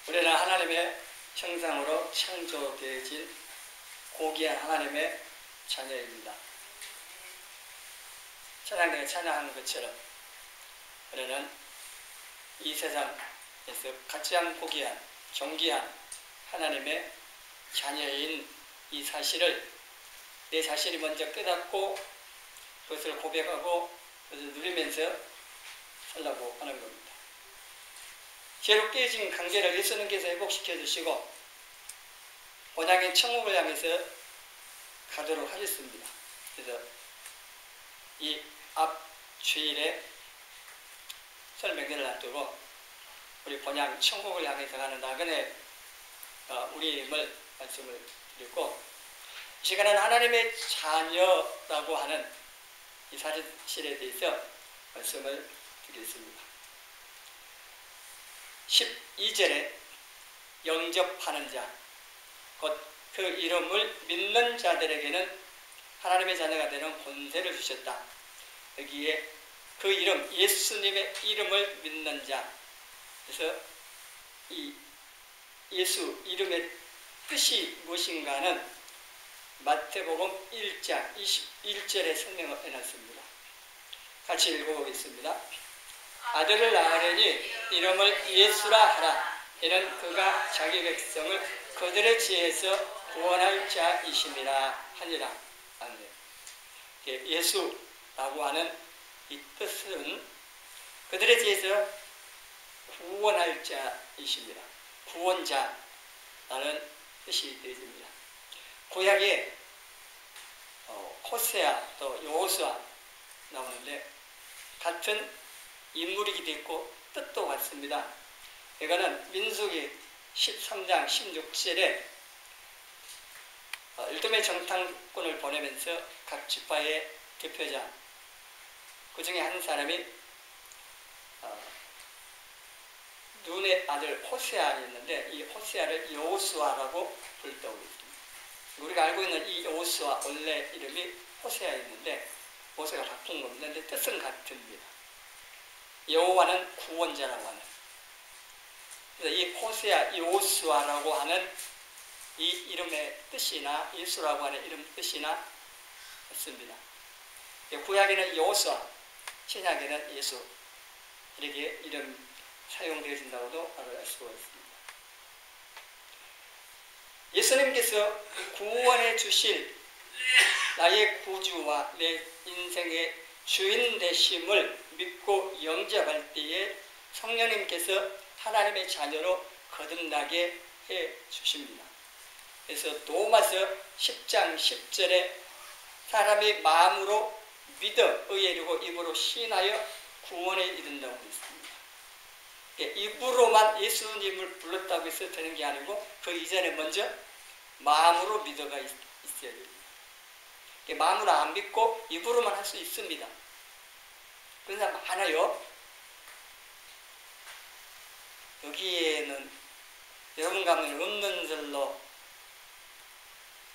우리는 하나님의 형상으로 창조되어진 고귀한 하나님의 자녀입니다. 찬양대가 찬양하는 것처럼 우리는 이 세상에서 가장 고귀한 존귀한 하나님의 자녀인 이 사실을 내 자신이 먼저 깨닫고 그것을 고백하고 그것을 누리면서 살라고 하는 겁니다. 죄로 깨진 관계를 예수님께서 회복시켜 주시고 본향인 천국을 향해서 가도록 하셨습니다. 그래서 이 앞 주일에 설명회를 놔두고 우리 본향 천국을 향해서 가는 나그네 우리임을 말씀을 드리고, 이 시간은 하나님의 자녀라고 하는 이 사실에 대해서 말씀을 드리겠습니다. 12절에 영접하는 자, 곧 그 이름을 믿는 자들에게는 하나님의 자녀가 되는 권세를 주셨다. 여기에 그 이름, 예수님의 이름을 믿는 자, 그래서 이 예수 이름의 뜻이 무엇인가는 마태복음 1장 21절에 설명을 해놨습니다. 같이 읽어보겠습니다. 아들을 낳으려니 이름을 예수라 하라. 이는 그가 자기 백성을 그들의 지혜에서 구원할 자이심이라 하니라. 아멘. 예수라고 하는 이 뜻은 그들의 지혜에서 구원할 자이십니다. 구원자라는 뜻이 되어집니다. 구약에 호세아 또 여호수아 나오는데 같은 인물이기도 있고 뜻도 같습니다. 이거는 민수기 13장 16절에 일돔의 정탐꾼을 보내면서 각 지파의 대표자 그 중에 한 사람이 눈의 아들 호세아였는데 이 호세아를 여호수아라고 불렀다고 했습니다. 우리가 알고 있는 이 여호수아 원래 이름이 호세아였는데 호세아가 바꾼 겁니다. 근데 뜻은 같습니다. 여호와는 구원자라고 하는, 그래서 이 호세아 여호수아라고 하는 이 이름의 뜻이나 예수라고 하는 이름 뜻이나 같습니다. 구약에는 여호수아, 신약에는 예수, 이렇게 이름 사용되어진다고도 알 수가 있습니다. 예수님께서 구원해 주실 나의 구주와 내 인생의 주인 되심을 믿고 영접할 때에 성령님께서 하나님의 자녀로 거듭나게 해 주십니다. 그래서 로마서 10장 10절에 사람이 마음으로 믿어 의에 이르고 입으로 시인하여 구원에 이른다고 했습니다. 입으로만 예수님을 불렀다고 해서 되는 게 아니고 그 이전에 먼저 마음으로 믿어가 있어야 됩니다. 마음으로 안 믿고 입으로만 할 수 있습니다. 그런 사람 많아요. 여기에는 여러분 가면 없는 절로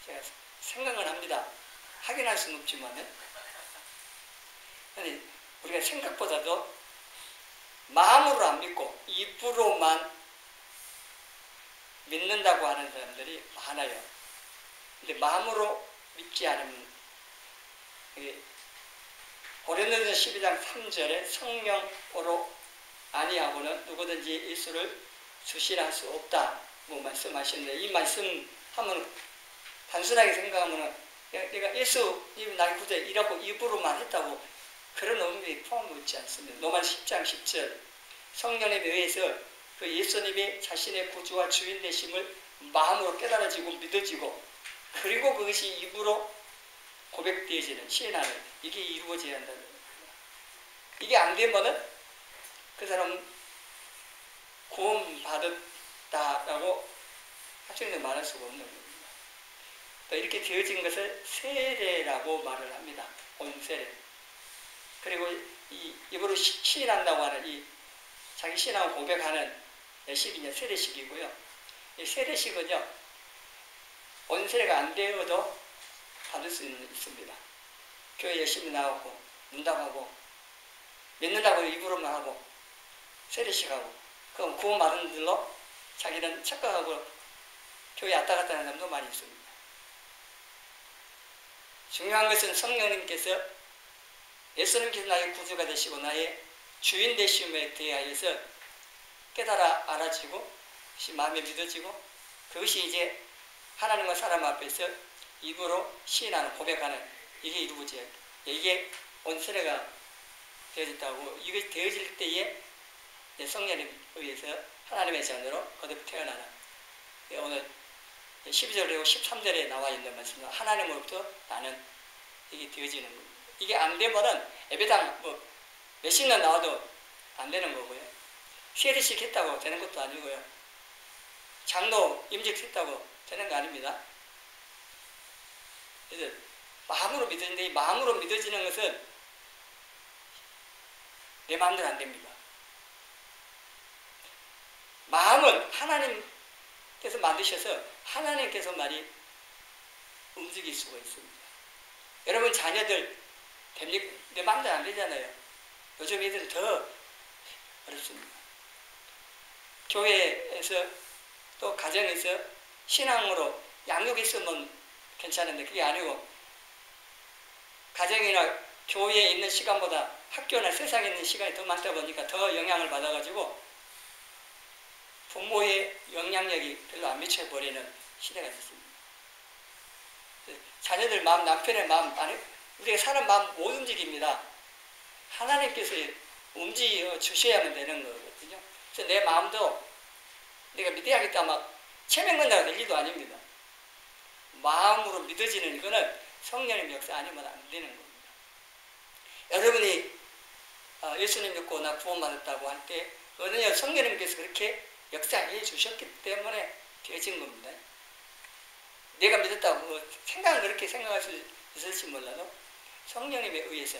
제가 생각을 합니다. 확인할 수는 없지만 우리가 생각보다도 마음으로 안 믿고 입으로만 믿는다고 하는 사람들이 많아요. 근데 마음으로 믿지 않으면 고린도전서 12장 3절에 성령으로 아니하고는 누구든지 예수를 주시할 수 없다고 말씀하시는데, 이 말씀 하면 단순하게 생각하면 내가 예수님 나의 구주에 이라고 입으로만 했다고 그런 의미에 포함되지 않습니다. 로마 10장 10절 성령에 의해서 그 예수님이 자신의 구주와 주인 되심을 마음으로 깨달아지고 믿어지고 그리고 그것이 입으로 고백되어지는 시인하는 이게 이루어져야 한다는 겁니다. 이게 안 되면은 그 사람은 구원받았다라고 확정적으로 말할 수가 없는 겁니다. 또 이렇게 되어진 것을 세례라고 말을 합니다. 온세례. 그리고 이 입으로 시인한다고 하는 이 자기 신앙을 고백하는 시기는 세례식이고요. 이 세례식은요, 온세례가 안 되어도 받을 수 있습니다. 교회 열심히 나오고 문답하고 믿는다고 입으로만 하고 세례식하고 그럼 구원받은 들로 자기는 착각하고 교회 왔다 갔다 하는 사람도 많이 있습니다. 중요한 것은 성령님께서 예수님께서 나의 구주가 되시고 나의 주인 되심에 대하여서 깨달아 알아지고 그것이 마음에 믿어지고 그것이 이제 하나님과 사람 앞에서 입으로 시인하는 고백하는 이게 이루어져야 돼. 이게 온세례가 되어졌다고 이것이 되어질 때에 성령에 의해서 하나님의 자녀로 거듭 태어나는 오늘 12절 그리고 13절에 나와 있는 말씀은 하나님으로부터 나는 이게 되어지는 겁니다. 이게 안 되면은 예배당 뭐 몇십 년 나와도 안 되는 거고요. 세례식 했다고 되는 것도 아니고요. 장로 임직했다고 되는 거 아닙니다. 그래서 마음으로 믿어지는데 이 마음으로 믿어지는 것은 내 마음대로 안 됩니다. 마음은 하나님께서 만드셔서 하나님께서 말이 움직일 수가 있습니다. 여러분 자녀들 내 마음대로 안 되잖아요. 요즘 애들은 더 어렵습니다. 교회에서 또 가정에서 신앙으로 양육했으면 괜찮은데 그게 아니고 가정이나 교회에 있는 시간보다 학교나 세상에 있는 시간이 더 많다 보니까 더 영향을 받아가지고 부모의 영향력이 별로 안 미쳐버리는 시대가 있습니다. 자녀들 마음, 남편의 마음, 아니 우리가 사람 마음 못 움직입니다. 하나님께서 움직여 주셔야만 되는 거거든요. 그래서 내 마음도 내가 믿어야겠다 막 체면건다가 될 일도 아닙니다. 마음으로 믿어지는 이거는 성령의 역사 아니면 안 되는 겁니다. 여러분이 예수님 믿고 나 구원받았다고 할 때 그거는 성령님께서 그렇게 역사해 주셨기 때문에 되어진 겁니다. 내가 믿었다고 생각은 그렇게 생각할 수 있을지 몰라도 성령님에 의해서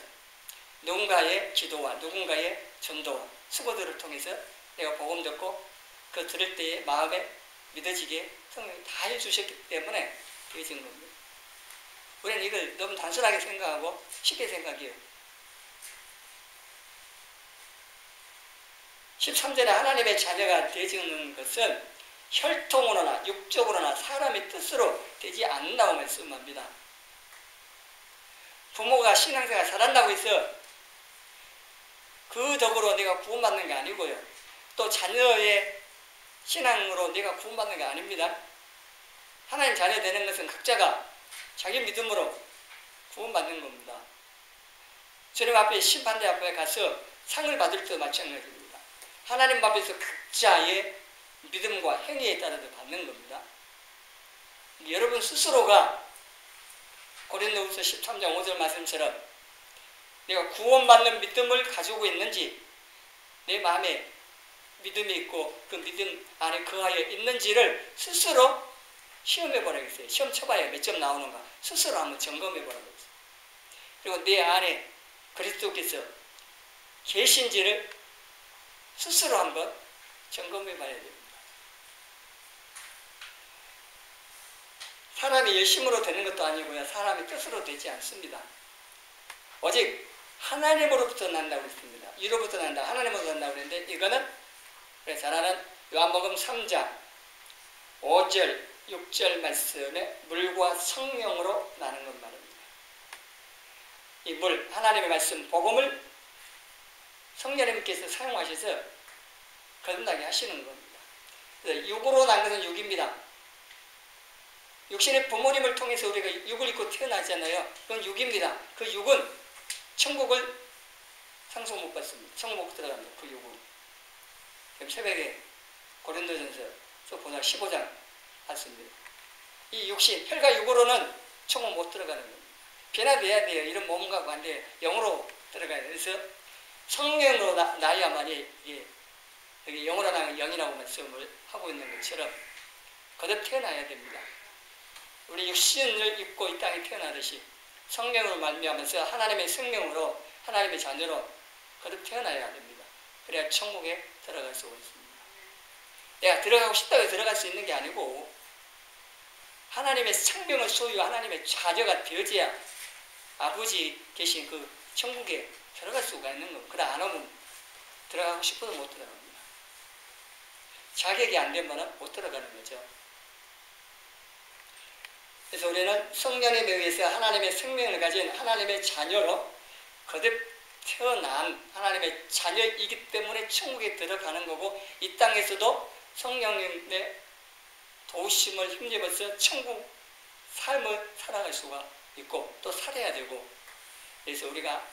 누군가의 기도와 누군가의 전도와 수고들을 통해서 내가 복음 듣고 그 들을 때에 마음에 믿어지게 성령이 다 해주셨기 때문에 되어진 겁니다. 우리는 이걸 너무 단순하게 생각하고 쉽게 생각해요. 13절에 하나님의 자녀가 되어지는 것은 혈통으로나 육적으로나 사람의 뜻으로 되지 않는다고 말씀합니다. 부모가 신앙생활 잘한다고 해서 그 덕으로 내가 구원받는 게 아니고요. 또 자녀의 신앙으로 내가 구원받는 게 아닙니다. 하나님 자녀 되는 것은 각자가 자기 믿음으로 구원받는 겁니다. 주님 앞에 심판대 앞에 가서 상을 받을 때도 마찬가지입니다. 하나님 앞에서 각자의 믿음과 행위에 따라서 받는 겁니다. 여러분 스스로가 고린도후서 13장 5절 말씀처럼 내가 구원받는 믿음을 가지고 있는지 내 마음에 믿음이 있고 그 믿음 안에 거하여 있는지를 스스로 시험해 보라겠어요. 시험 쳐봐야 몇 점 나오는가 스스로 한번 점검해 보라겠어요. 그리고 내 안에 그리스도께서 계신지를 스스로 한번 점검해 봐야 됩니다. 사람이 열심으로 되는 것도 아니고요. 사람의 뜻으로 되지 않습니다. 오직 하나님으로부터 난다고 했습니다. 이로부터 난다. 하나님으로부터 난다고 했는데 이거는 잘 아는 요한복음 3장 5절 6절 말씀에 물과 성령으로 나는 것 말입니다. 이 물, 하나님의 말씀, 복음을 성령님께서 사용하셔서 거듭나게 하시는 겁니다. 그래서 육으로 난 것은 육입니다. 육신의 부모님을 통해서 우리가 육을 입고 태어나잖아요. 그건 육입니다. 그 육은 천국을 상속 못 받습니다. 천국 못 들어갑니다. 그 육은. 그럼 새벽에 고린도전서 보다 15장 봤습니다. 이 육신, 혈과 육으로는 천국 못 들어가는 겁니다. 변화돼야 돼요. 이런 몸과 관계 영으로 들어가야 돼요. 그래서 성령으로 나야만이 여기 영으로 나는 영이라고 말씀을 하고 있는 것처럼 거듭 태어나야 됩니다. 우리 육신을 입고 이 땅에 태어나듯이 성령으로 말미암아서 하나님의 성령으로 하나님의 자녀로 거듭 태어나야 됩니다. 그래야 천국에 들어갈 수가 있습니다. 내가 들어가고 싶다고 들어갈 수 있는 게 아니고 하나님의 생명을 소유 하나님의 자녀가 되어져야 아버지 계신 그 천국에 들어갈 수가 있는 겁니다. 그래 안 하면 들어가고 싶어도 못 들어갑니다. 자격이 안 되면 못 들어가는 거죠. 그래서 우리는 성령님에 의해서 하나님의 생명을 가진 하나님의 자녀로 거듭 태어난 하나님의 자녀이기 때문에 천국에 들어가는 거고, 이 땅에서도 성령님의 도우심을 힘입어서 천국 삶을 살아갈 수가 있고 또 살아야 되고, 그래서 우리가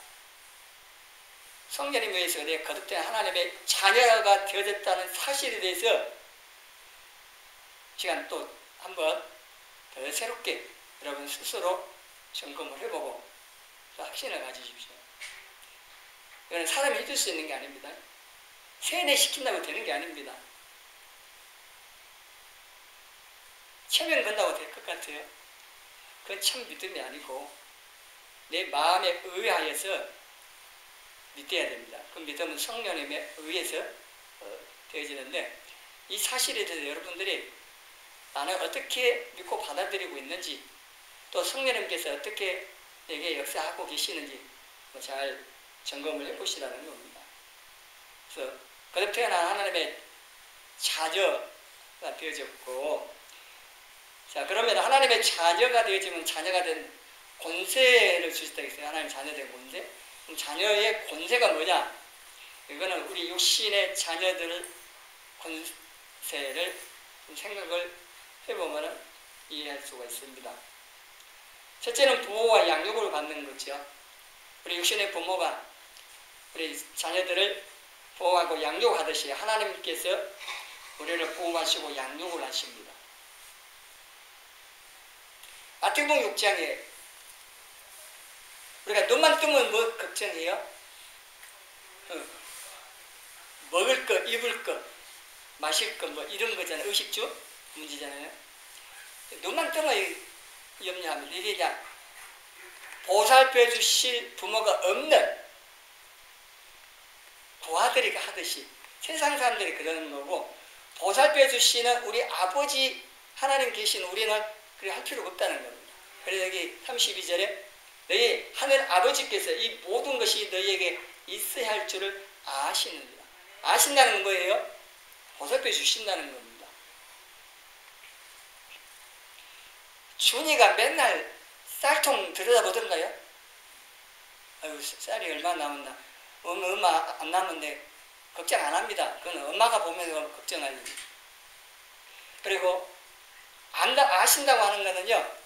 성령님에 의해서 거듭된 하나님의 자녀가 되어졌다는 사실에 대해서 시간 또 한번 더 새롭게 여러분 스스로 점검을 해보고 확신을 가지십시오. 이거는 사람이 해줄 수 있는 게 아닙니다. 세뇌시킨다고 되는 게 아닙니다. 체면 건다고 될 것 같아요. 그건 참 믿음이 아니고 내 마음에 의하여서 믿어야 됩니다. 그 믿음은 성령님에 의해서 되어지는데, 이 사실에 대해서 여러분들이 나는 어떻게 믿고 받아들이고 있는지, 또 성령님께서 어떻게 내게 역사하고 계시는지 잘 점검을 해보시라는 겁니다. 그래서 거듭 태어난 하나님의 자녀가 되어졌고, 자, 그러면 하나님의 자녀가 되어지면 자녀가 된 권세를 주셨다고 했어요. 하나님 자녀 된 권세. 그럼 자녀의 권세가 뭐냐? 이거는 우리 육신의 자녀들 권세를 좀 생각을 해보면 이해할 수가 있습니다. 첫째는 보호와 양육을 받는 거죠. 우리 육신의 부모가 우리 자녀들을 보호하고 양육하듯이 하나님께서 우리를 보호하시고 양육을 하십니다. 마태복음 6장에 우리가 눈만 뜨면 뭐 걱정해요? 먹을 것, 입을 것, 마실 것, 뭐 이런 거잖아요. 의식주 문제잖아요. 눈만 뜨면 염려합니다. 이게 그냥 보살펴 주실 부모가 없는 부하들이 하듯이 세상 사람들이 그러는 거고, 보살펴 주시는 우리 아버지 하나님 계신 우리는 그래 할 필요가 없다는 겁니다. 그래서 여기 32절에 너희 하늘 아버지께서 이 모든 것이 너희에게 있어야 할 줄을 아시느니라. 아신다는 건 뭐예요? 보살펴 주신다는 겁니다. 준이가 맨날 쌀통 들여다보던가요? 아유, 쌀이 얼마나 남았나? 얼마 안 남았는데 걱정 안 합니다. 그건 엄마가 보면서 걱정할 일이. 그리고 아신다고 하는 거는요,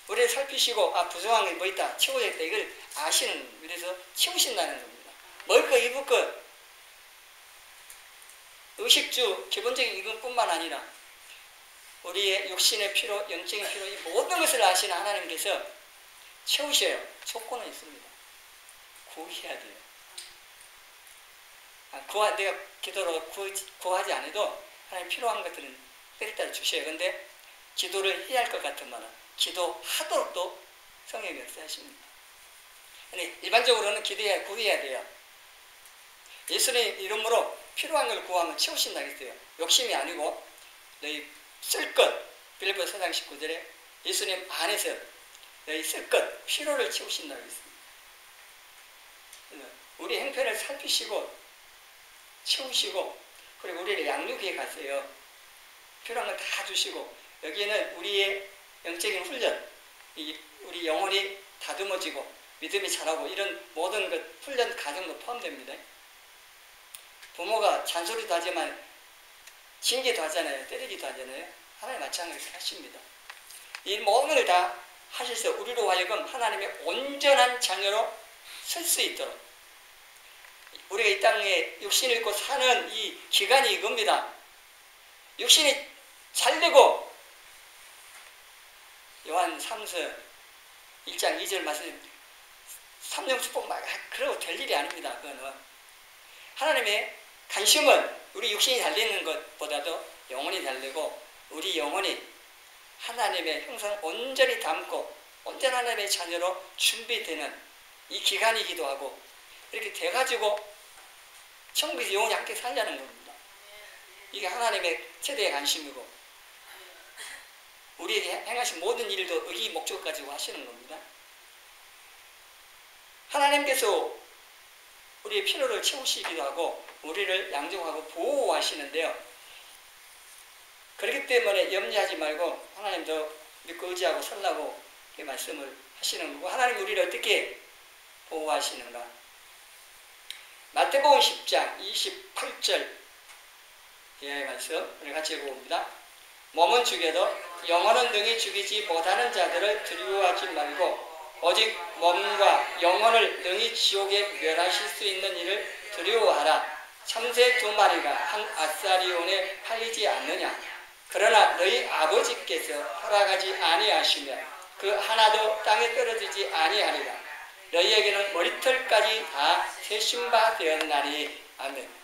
우리를 살피시고 부정한 게 뭐 있다, 채워져 있다, 이걸 아시는, 그래서 채우신다는 겁니다. 먹을 거, 입을 거, 의식주 기본적인 이것뿐만 아니라 우리의 육신의 필요, 영적인 필요, 이 모든 것을 아시는 하나님께서 채우셔요. 조건은 있습니다. 구해야 돼요. 내가 기도로 구하지 않아도 하나님 필요한 것들은 때때로 주셔요. 근데 기도를 해야 할 것 같으면 기도하도록 또 성령이 역사하십니다. 근데 일반적으로는 구해야 돼요. 예수님 이름으로 필요한 걸 구하면 채우신다고 했어요. 욕심이 아니고 너희 쓸 것, 빌립보서 4장 19절에 예수님 안에서 너희 쓸 것, 필요를 채우신다고 했습니다. 우리 행편을 살피시고 채우시고, 그리고 우리를 양육해 가세요. 필요한 걸 다 주시고, 여기에는 우리의 영적인 훈련, 우리 영혼이 다듬어지고 믿음이 자라고 이런 모든 것 훈련 과정도 포함됩니다. 부모가 잔소리도 하지만 징계도 하잖아요. 때리기도 하잖아요. 하나님 마찬가지로 하십니다. 이 모든 걸 다 하셔서 우리로 하여금 하나님의 온전한 자녀로 설 수 있도록, 우리가 이 땅에 육신을 입고 사는 이 기간이 이겁니다. 육신이 잘되고, 요한 3서 1장 2절 말씀, 3령 축복 막 그러고 될 일이 아닙니다. 그거는 하나님의 관심은 우리 육신이 달리는 것보다도 영혼이 달리고, 우리 영혼이 하나님의 형상 온전히 담고 온전한 하나님의 자녀로 준비되는 이 기간이기도 하고, 이렇게 돼가지고 천국에서 영원히 함께 살려는 겁니다. 이게 하나님의 최대의 관심이고, 우리에게 행하신 모든 일도 의기 목적을 가지고 하시는 겁니다. 하나님께서 우리의 필요를 채우시기도 하고 우리를 양육하고 보호하시는데요, 그렇기 때문에 염려하지 말고 하나님도 믿고 의지하고 살라고 이렇게 말씀을 하시는 거고, 하나님 우리를 어떻게 보호하시는가. 마태복음 10장 28절 이하의 말씀 우리 같이 읽어봅니다. 몸은 죽여도 영혼은 능히 죽이지 못하는 자들을 두려워하지 말고 오직 몸과 영혼을 능히 지옥에 멸하실 수 있는 이를 두려워하라. 참새 2마리가 한 아사리온에 팔리지 않느냐. 그러나 너희 아버지께서 허락하지 아니하시면 그 하나도 땅에 떨어지지 아니하리라. 너희에게는 머리털까지 다 세신 바 되었나니. 아멘.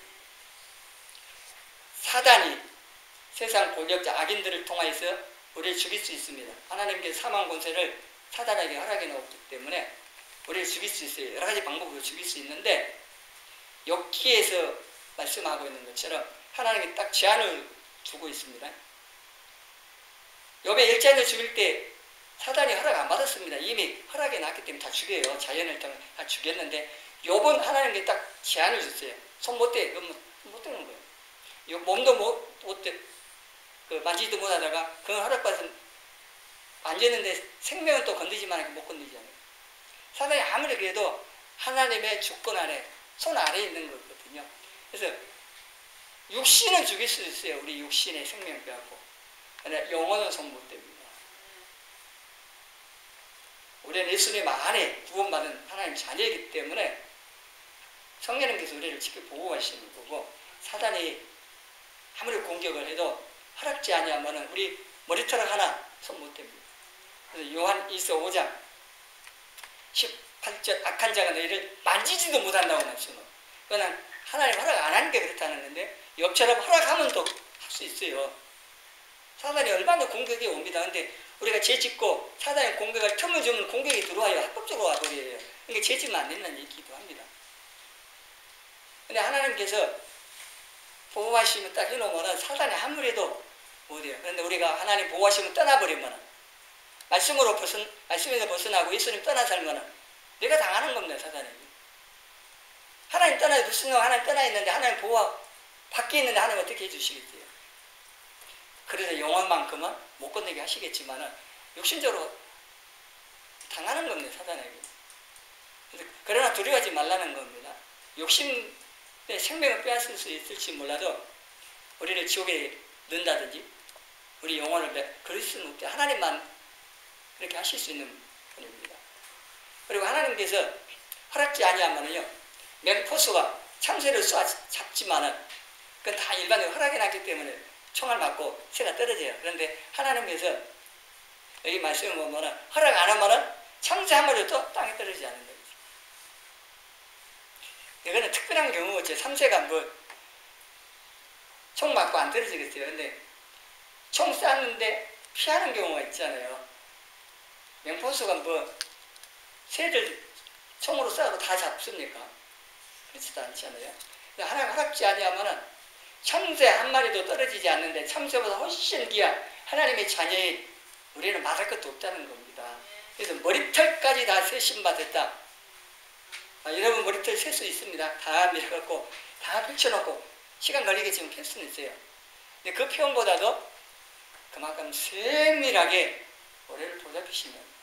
사단이 세상 권력자 악인들을 통하여서 우리를 죽일 수 있습니다. 하나님께서 사망 권세를 사단에게 허락해 놓았기 때문에 우리를 죽일 수 있어요. 여러 가지 방법으로 죽일 수 있는데, 욥기에서 말씀하고 있는 것처럼 하나님이 딱 제한을 두고 있습니다. 욥의 1자녀 죽일 때 사단이 허락 안 받았습니다. 이미 허락이 났기 때문에 다 죽여요. 자연을 통해 다 죽였는데, 욥은 하나님께 딱 제한을 줬어요. 손 못 대. 그럼 못 되는 거예요. 몸도 못 대. 만지지도 못하다가 그건 허락받아서 만졌는데 생명은 또 건드리지만 못 건드리잖아요. 사단이 아무리 그래도 하나님의 주권 아래, 손 아래에 있는 거거든요. 그래서 육신은 죽일 수 있어요. 우리 육신의 생명 빼앗고. 그러나 영혼은 손 못 댑니다. 우리는 예수님 안에 구원받은 하나님 자녀이기 때문에 성령님께서 우리를 지켜 보호하시는 거고, 사단이 아무리 공격을 해도 허락지 아니하면 우리 머리털 하나 손 못 댑니다. 그래서 요한 2서 5장 18절 악한 자가 너희를 만지지도 못한다고 말씀을. 그러나 하나님 허락 안 하는 게 그렇다는 건데, 옆처럼 허락하면 또 할 수 있어요. 사단이 얼마나 공격이 옵니다. 근데 우리가 죄 짓고 사단이 공격할 틈을 주면 공격이 들어와요. 합법적으로 와버려요. 그러니까 죄 짓면 안 된다는 얘기도 합니다. 근데 하나님께서 보호하시면 딱 해놓으면 사단이 아무래도 못해요. 그런데 우리가 하나님 보호하시면 떠나버리면, 말씀에서 벗어나고 예수님 떠나 살면 내가 당하는 겁니다. 사단에게. 하나님 떠나, 무슨 하나님 떠나 있는데 하나님 보호 밖에 있는데 하나님 어떻게 해주시겠어요? 그래서 영혼만큼은 못 건너게 하시겠지만 육신적으로 당하는 겁니다. 사단에게. 그러나 두려워하지 말라는 겁니다. 욕심의 생명을 빼앗을 수 있을지 몰라도 우리를 지옥에 넣는다든지 우리 영혼을 그럴 수는 없죠. 하나님만 그렇게 하실 수 있는 분입니다. 그리고 하나님께서 허락지 아니하면요, 맹포수가 참새를 잡지만은 그건 다 일반적으로 허락이 났기 때문에 총알 맞고 새가 떨어져요. 그런데 하나님께서 여기 말씀을 보면은 허락 안 하면은 참새 한 마리도 땅에 떨어지지 않는다. 이거는 특별한 경우겠죠. 참새가 총 맞고 안 떨어지겠어요. 근데 총 쐈는데 피하는 경우가 있잖아요. 맹포수가 새를 총으로 쏴도 다 잡습니까? 그렇지도 않잖아요. 하나님 허락지 아니하면은 참새 한 마리도 떨어지지 않는데 참새보다 훨씬 귀한 하나님의 자녀인 우리는 말할 것도 없다는 겁니다. 그래서 머리털까지 다 세심받았다. 여러분 머리털 셀 수 있습니다. 다 밀어갖고 다 펼쳐놓고 시간 걸리겠지만 펼 수는 있어요. 근데 그 표현보다도 그만큼 세밀하게 우리를 보살피시면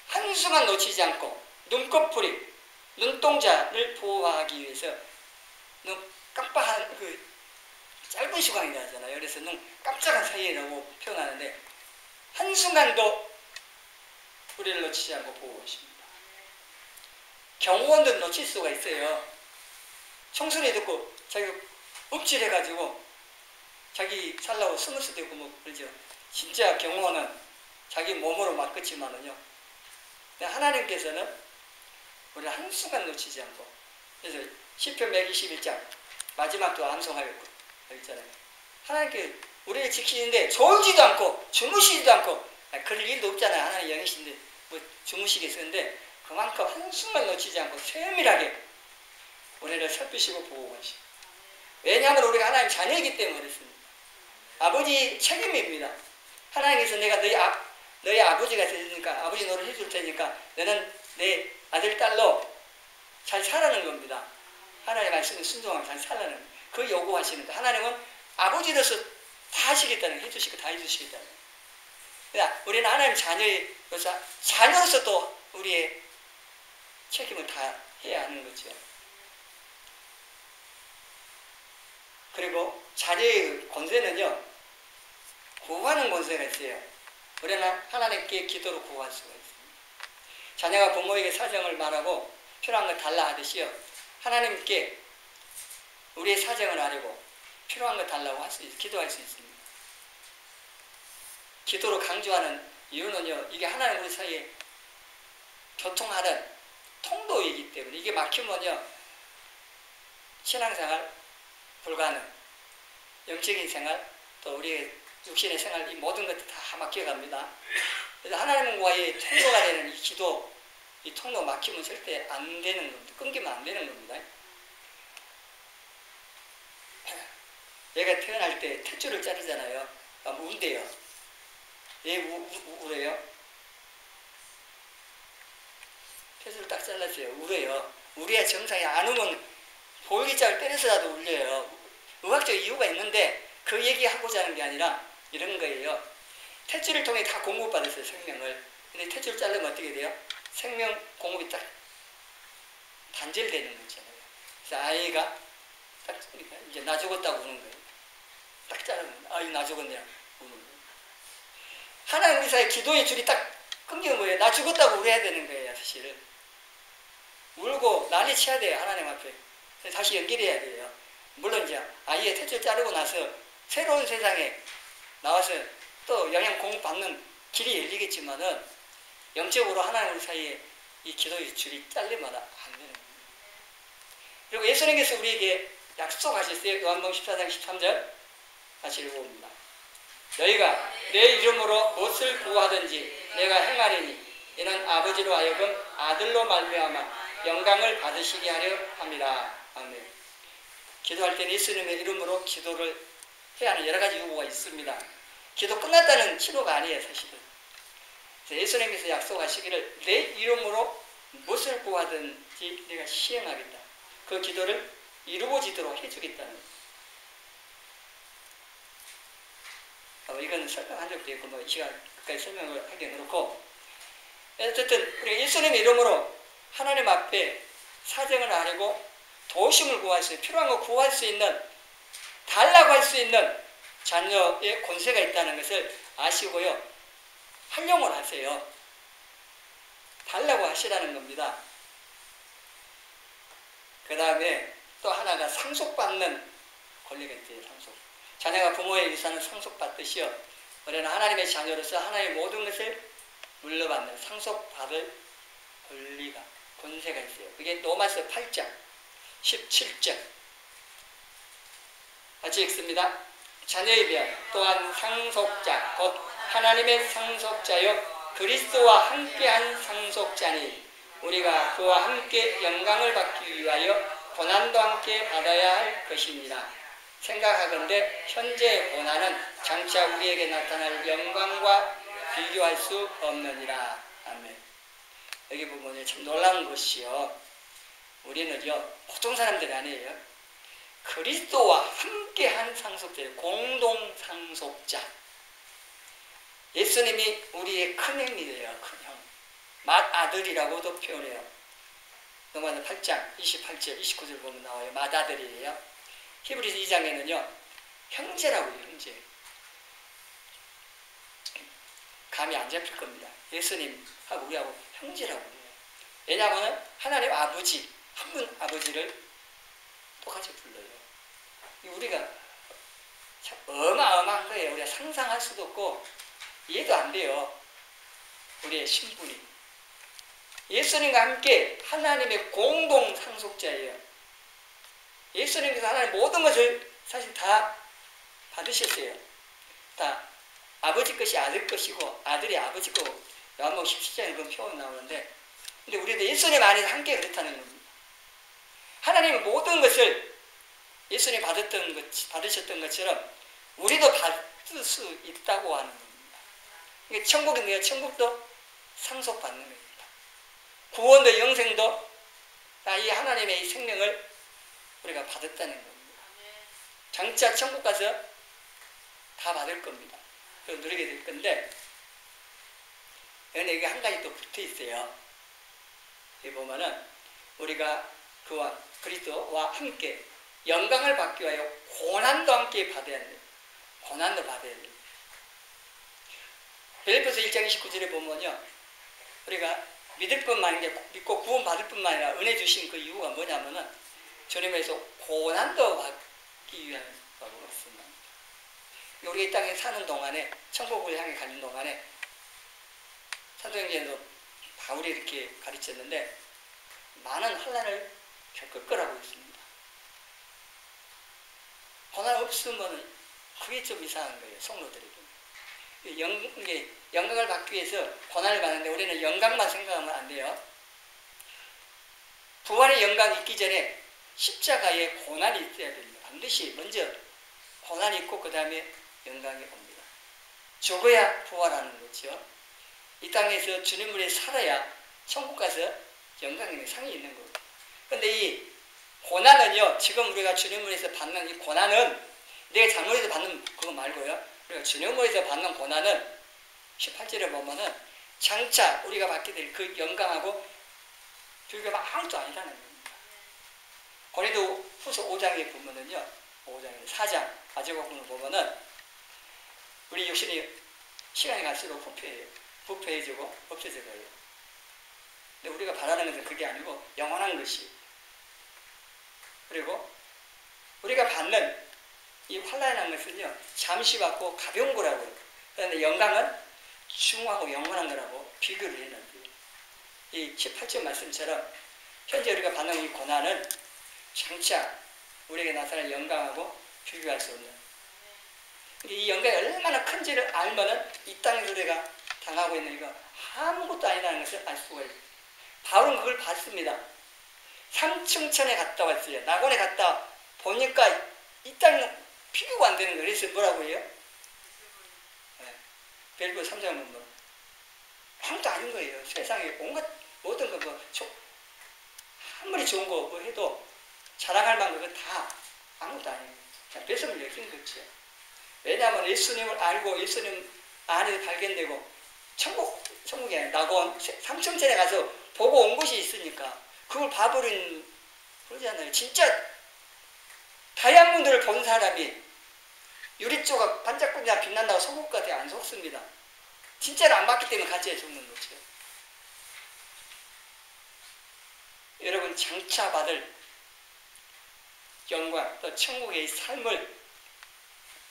한순간 놓치지 않고 눈꺼풀이 눈동자를 보호하기 위해서 눈 깜빡한 짧은 시간이라 하잖아요. 그래서 눈 깜짝한 사이라고 표현하는데 한순간도 우리를 놓치지 않고 보호하십니다. 경호원도 놓칠 수가 있어요. 총소리 듣고 자기가 움찔해가지고 자기 살라고 숨을 수도 있고 그러죠. 진짜 경호원은 자기 몸으로 맡겼지만은요, 하나님께서는 우리를 한순간 놓치지 않고, 그래서 시편 121장 마지막도 암송하였고 있잖아요. 하나님께 우리를 지키는데 졸지도 않고 주무시지도 않고, 그럴 일도 없잖아요. 하나님 영이신데 주무시겠는데 그만큼 한순간 놓치지 않고 세밀하게 우리를 살피시고 보호하시고. 왜냐하면 우리가 하나님 자녀이기 때문에 그렇습니다. 아버지 책임입니다. 하나님께서 내가 너희 아버지가 되니까 아버지 노릇 해줄 테니까 너는 내 아들 딸로 잘 살라는 겁니다. 하나님의 말씀에 순종하면 잘 살라는 그 요구하시는 거. 하나님은 아버지로서 다 하시겠다는, 해주시고 다 해주시겠다는. 그러니까 우리는 하나님 자녀로서 또 우리의 책임을 다 해야 하는 거죠. 그리고 자녀의 권세는요, 구하는 권세가 있어요. 우리는 하나님께 기도로 구할 수가 있습니다. 자녀가 부모에게 사정을 말하고 필요한 걸 달라 하듯이요, 하나님께 우리의 사정을 아뢰고 필요한 걸 달라고 기도할 수 있습니다. 기도로 강조하는 이유는요, 이게 하나님 우리 사이에 교통하는 통로이기 때문에, 이게 막히면요, 신앙생활 불가능, 영적인 생활, 또 우리의 육신의 생활, 이 모든 것들 다 막혀갑니다. 그래서 하나님과의 통로가 되는 이 기도, 이 통로 막히면 절대 안 되는 겁니다. 끊기면 안 되는 겁니다. 얘가 태어날 때 탯줄을 자르잖아요. 운대요. 왜 울어요? 탯줄을 딱 잘랐어요. 울어요. 우리의 정상이 안 우면 볼기짝을 때려서라도 울려요. 의학적 이유가 있는데 그 얘기하고자 하는 게 아니라 이런 거예요. 탯줄을 통해 다 공급받았어요, 생명을. 근데 탯줄을 자르면 어떻게 돼요? 생명 공급이 딱 단절되는 거잖아요. 그래서 아이가 딱 이제 나 죽었다고 우는 거예요. 딱 자르면 아이 나 죽었냐 우는 거예요. 하나님 우리 사이에 기도의 줄이 딱 끊기면 뭐예요? 나 죽었다고 울어야 되는 거예요, 사실은. 울고 난리 쳐야 돼요, 하나님 앞에. 다시 연결해야 돼요. 물론 이제 아이의 탯줄 자르고 나서 새로운 세상에 나와서 또 영양 공급받는 길이 열리겠지만은 영적으로 하나님 우리 사이에 이 기도의 줄이 잘리면 안 되는 겁니다. 그리고 예수님께서 우리에게 약속하셨어요. 요한복음 14장 13절 다시 읽어봅니다. 너희가 내 이름으로 무엇을 구하든지 내가 행하리니 이는 아버지로 하여금 아들로 말미암아 영광을 받으시게 하려 합니다. 아멘. 기도할 때는 예수님의 이름으로 기도를 해야 하는 여러 가지 요구가 있습니다. 기도 끝났다는 신호가 아니에요, 사실은. 예수님께서 약속하시기를 내 이름으로 무엇을 구하든지 내가 시행하겠다. 그 기도를 이루어지도록 해주겠다는 거예요. 이건 설명한 적도 있고 뭐 이 시간 끝까지 설명을 하기는 그렇고, 어쨌든 우리 예수님의 이름으로 하나님 앞에 사정을 아뢰고 도우심을 구할 수 있는, 필요한 거 구할 수 있는, 달라고 할 수 있는 자녀의 권세가 있다는 것을 아시고요, 활용을 하세요. 달라고 하시라는 겁니다. 그 다음에 또 하나가 상속받는 권리가 있대요. 상속. 자녀가 부모의 유산을 상속받듯이요, 우리는 하나님의 자녀로서 하나님의 모든 것을 물려받는 상속받을 권리가, 권세가 있어요. 그게 로마서 8장 17절 같이 읽습니다. 자녀에 비하여 또한 상속자 곧 하나님의 상속자여 그리스도와 함께한 상속자니 우리가 그와 함께 영광을 받기 위하여 고난도 함께 받아야 할 것입니다. 생각하건대 현재의 고난은 장차 우리에게 나타날 영광과 비교할 수 없느니라. 아멘. 여기 보면 참 놀라운 것이요, 우리는요 보통 사람들이 아니에요. 그리스도와 함께한 상속자예요. 공동 상속자. 예수님이 우리의 큰 형이에요. 큰 형. 맏아들이라고도 표현해요. 로마서 8장 28절 29절 보면 나와요. 맏아들이에요. 히브리서 2장에는요 형제라고 해요. 형제. 감이 안 잡힐 겁니다. 예수님하고 우리하고 형제라고 해요. 왜냐하면 하나님 아버지, 한 분 아버지를 똑같이 불러요. 우리가 참 어마어마한 거예요. 우리가 상상할 수도 없고 이해도 안 돼요. 우리의 신분이. 예수님과 함께 하나님의 공동 상속자예요. 예수님께서 하나님 모든 것을 사실 다 받으셨어요. 다 아버지 것이 아들 것이고 아들이 아버지 거고, 요한복음 17장에 그런 표현 나오는데, 근데 우리도 예수님 안에서 함께 그렇다는 겁니다. 하나님의 모든 것을 예수님이 받으셨던 것처럼 우리도 받을 수 있다고 하는 겁니다. 그러니까 천국이 뭐예요? 천국도 상속받는 겁니다. 구원도 영생도 다 이 하나님의 이 생명을 우리가 받았다는 겁니다. 장차 천국 가서 다 받을 겁니다. 누리게 될 건데, 여기 한 가지 또 붙어 있어요. 여기 보면은 우리가 그와 그리스도와 함께 영광을 받기 위하여 고난도 함께 받아야 합니다. 고난도 받아야 됩니다. 빌립보서 1장 29절에 보면요, 우리가 믿을 뿐만 아니라 믿고 구원 받을 뿐만 아니라 은혜 주신 그 이유가 뭐냐면은 주님에서 고난도 받기 위함이라고 했습니다. 우리가 이 땅에 사는 동안에 천국을 향해 가는 동안에 사도행전에도 바울이 이렇게 가르쳤는데 많은 환난을 겪을 거라고 했습니다. 고난 없으면 그게 좀 이상한 거예요. 성도들에게. 영광을 받기 위해서 고난을 받는데 우리는 영광만 생각하면 안 돼요. 부활의 영광이 있기 전에 십자가에 고난이 있어야 됩니다. 반드시 먼저 고난이 있고 그 다음에 영광이 옵니다. 죽어야 부활하는 거죠. 이 땅에서 주님을 위해 살아야 천국 가서 영광의 상이 있는 겁니다. 그런데 이 고난은요, 지금 우리가 주님을 위해서 받는 이 고난은 내가 잘못해서 받는 그거 말고요. 우리가 주님을 위해서 받는 고난은 18절에 보면은 장차 우리가 받게 될 그 영광하고 비교가 아무것도 아니라는 겁니다. 고린도 후서 5장에 보면은요, 5장에 4장 마지막 부분을 보면은 우리 육신이 시간이 갈수록 부패해지고 없어져 가요. 근데 우리가 바라는 것은 그게 아니고 영원한 것이. 그리고 우리가 받는 이 환난이라는 것은요, 잠시 받고 가벼운 거라고요. 그런데 영광은 중하고 영원한 거라고 비교를 했는데, 이 18절 말씀처럼 현재 우리가 받는 이 고난은 장차 우리에게 나타날 영광하고 비교할 수 없는, 이 영광이 얼마나 큰지를 알면은 이 땅에서 우리가 당하고 있는 이거 아무것도 아니라는 것을 알 수가 있어요. 바울은 그걸 봤습니다. 삼층천에 갔다 왔어요. 낙원에 갔다 보니까 이 땅은 비교가 안 되는 거예요. 그래서 뭐라고 해요? 네. 빌립보서 3장 보면 아무것도 아닌 거예요. 세상에 온갖 모든 거 뭐 아무리 좋은 거 뭐 해도 자랑할 만한 거 다 아무것도 아니에요. 그냥 배송을 여긴 거죠. 왜냐하면 예수님을 알고 예수님 안에서 발견되고 천국이 아니라 낙원 삼층천에 가서 보고 온 곳이 있으니까 그걸 봐버린 그러잖아요. 진짜 다이아몬드를 본 사람이 유리조각 반짝반짝 빛난다고 속을 것 같아요? 안 속습니다. 진짜로 안 봤기 때문에 가짜에 속는 거죠. 여러분 장차 받을 영광 또 천국의 삶을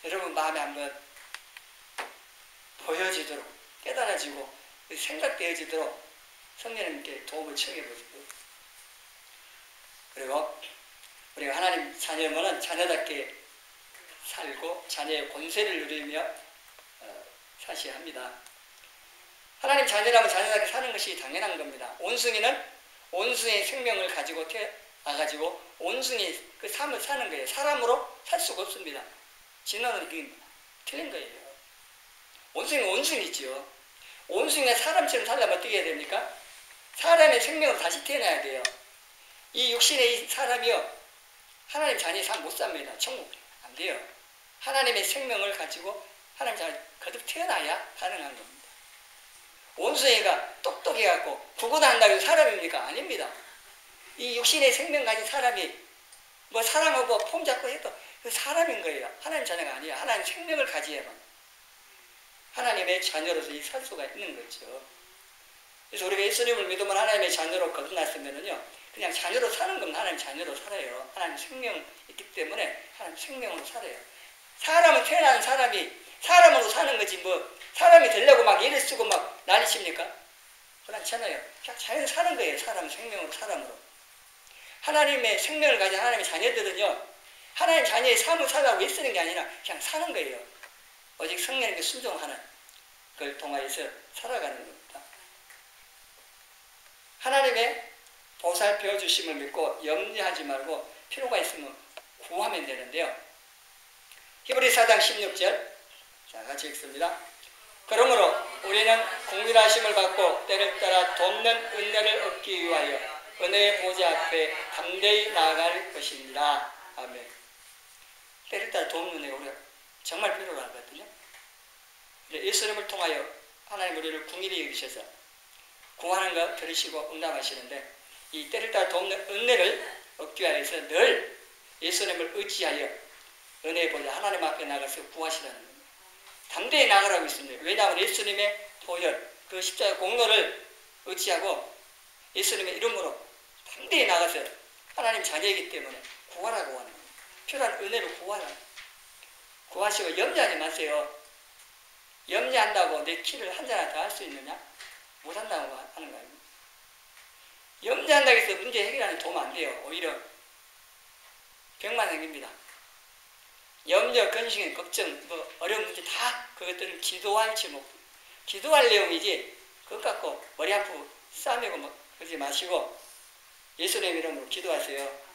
여러분 마음에 한번 보여지도록 깨달아지고 생각되어지도록 성령님께 도움을 청해보세요. 그리고 우리가 하나님 자녀면은 자녀답게 살고 자녀의 권세를 누리며 사셔야 합니다. 하나님 자녀라면 자녀답게 사는 것이 당연한 겁니다. 온순이는 온순의 생명을 가지고 태어나가지고 온순히 그 삶을 사는 거예요. 사람으로 살 수가 없습니다. 진화는 그게 틀린 거예요. 온순이는 온순이죠. 온순이가 사람처럼 살려면 어떻게 해야 됩니까? 사람의 생명으로 다시 태어나야 돼요. 이 육신의 이 사람이요, 하나님 자녀의 삶 못 삽니다. 천국 안 돼요. 하나님의 생명을 가지고 하나님 자녀 거듭 태어나야 가능한 겁니다. 온순이가 똑똑해갖고 구구단한다고 해서 사람입니까? 아닙니다. 이 육신의 생명 가진 사람이 뭐 사람하고 폼 잡고 해도 그 사람인 거예요. 하나님 자녀가 아니에요. 하나님 생명을 가지야만 하나님의 자녀로서 살 수가 있는 거죠. 그래서 우리가 예수님을 믿으면 하나님의 자녀로 거듭났으면은요, 그냥 자녀로 사는 건 하나님 자녀로 살아요. 하나님 생명 있기 때문에 하나님 생명으로 살아요. 사람은 태어난 사람이 사람으로 사는 거지 뭐 사람이 되려고 막 일을 쓰고 막 난리십니까? 그렇잖아요. 그냥 자연히 사는 거예요. 사람 생명으로 사람으로. 하나님의 생명을 가진 하나님의 자녀들은요, 하나님 자녀의 삶을 살라고 애쓰는 게 아니라 그냥 사는 거예요. 오직 성령님께 순종하는 걸 통하여서 살아가는 겁니다. 하나님의 보살펴 주심을 믿고 염려하지 말고 필요가 있으면 구하면 되는데요. 히브리서 4장 16절 자 같이 읽습니다. 그러므로 우리는 공일하심을 받고 때를 따라 돕는 은혜를 얻기 위하여 은혜의 보좌 앞에 담대히 나아갈 것입니다. 아멘. 때를 따라 돕는 은혜가 우리가 정말 필요로 하거든요. 예수님을 통하여 하나님 우리를 궁일이 여기셔서 구하는 거 들으시고 응답하시는데 이 때를 따라 돕는 은혜를 얻기 위해서 늘 예수님을 의지하여 은혜의 보좌 하나님 앞에 나가서 구하시라는 겁니다. 담대히 나가라고 있습니다. 왜냐하면 예수님의 보혈, 그 십자가 공로를 의지하고 예수님의 이름으로 담대히 나가서 하나님 자녀이기 때문에 구하라고 하는 겁니다. 필요한 은혜를 구하라. 구하시고 염려하지 마세요. 염려한다고 내 키를 한 잔 더 할 수 있느냐? 못한다고 하는 거 아닙니까? 염려한다고 해서 문제 해결하는 데 도움 안 돼요. 오히려 병만 생깁니다. 염려, 근심, 걱정, 어려운 문제 다 그것들은 기도할 제목, 기도할 내용이지 그것 갖고 머리 아프고 싸매고 그러지 마시고 예수님 이름으로 기도하세요.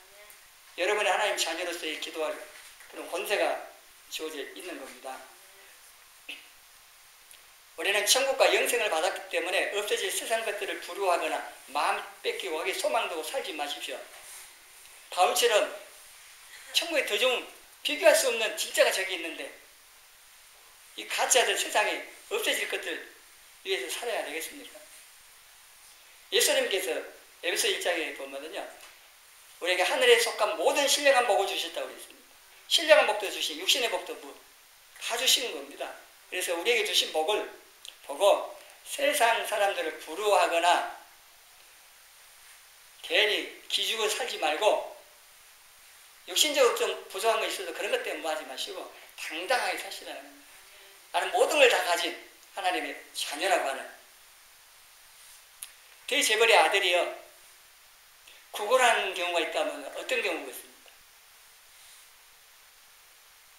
여러분의 하나님 자녀로서의 기도할 그런 권세가 주어져 있는 겁니다. 우리는 천국과 영생을 받았기 때문에 없어질 세상 것들을 부러워하거나 마음 뺏기고 거기에 소망 두고 살지 마십시오. 바울처럼 천국에 더 좋은 비교할 수 없는 진짜가 저기 있는데 이 가짜들 세상에 없어질 것들 위해서 살아야 되겠습니까? 예수님께서 에베소 1장에 보면요, 우리에게 하늘에 속한 모든 신령한 복을 주셨다고 그랬습니다. 신령한 복도 주신 육신의 복도 다 주시는 겁니다. 그래서 우리에게 주신 복을 보고 세상 사람들을 부러워하거나 괜히 기죽어 살지 말고 육신적으로 좀 부족한 거 있어도 그런 것 때문에 뭐 하지 마시고 당당하게 사시라는 겁니다. 나는 모든 걸 다 가진 하나님의 자녀라고 하는 대재벌의 아들이요 구걸하는 경우가 있다면 어떤 경우가 있습니까?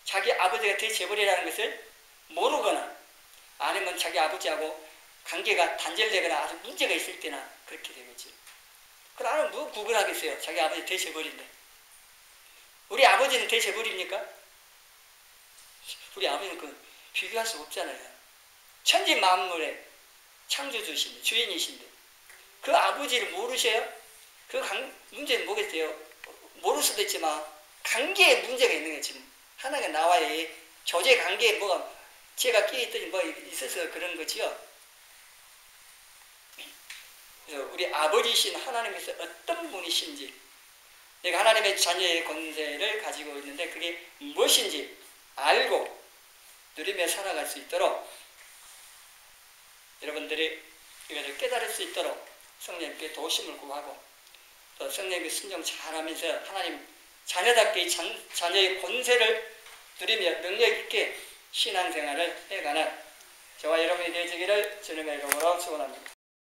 자기 아버지가 대재벌이라는 것을 모르거나 아니면 자기 아버지하고 관계가 단절되거나 아주 문제가 있을 때나 그렇게 되겠죠. 그럼 뭐 구걸하겠어요? 자기 아버지 대재벌인데. 우리 아버지는 대재벌입니까? 우리 아버지는 그 비교할 수 없잖아요. 천지 만물의 창조주신데 주인이신데 그 아버지를 모르셔요? 그 문제는 뭐겠어요? 모를 수도 있지만 관계에 문제가 있는 게 지금 하나가 나와야 조제 관계에 뭐가 제가 끼어 있더니 뭐 있어서 그런 거지요. 그래서 우리 아버지신 하나님께서 어떤 분이신지 내가 하나님의 자녀의 권세를 가지고 있는데 그게 무엇인지 알고 누리며 살아갈 수 있도록 여러분들이 이것을 깨달을 수 있도록 성령님께 도심을 구하고 또 성령님께 순종 잘하면서 하나님 자녀답게 자녀의 권세를 누리며 능력 있게 신앙생활을 해가는 저와 여러분이 되어지기를 주님의 이름으로 축원합니다.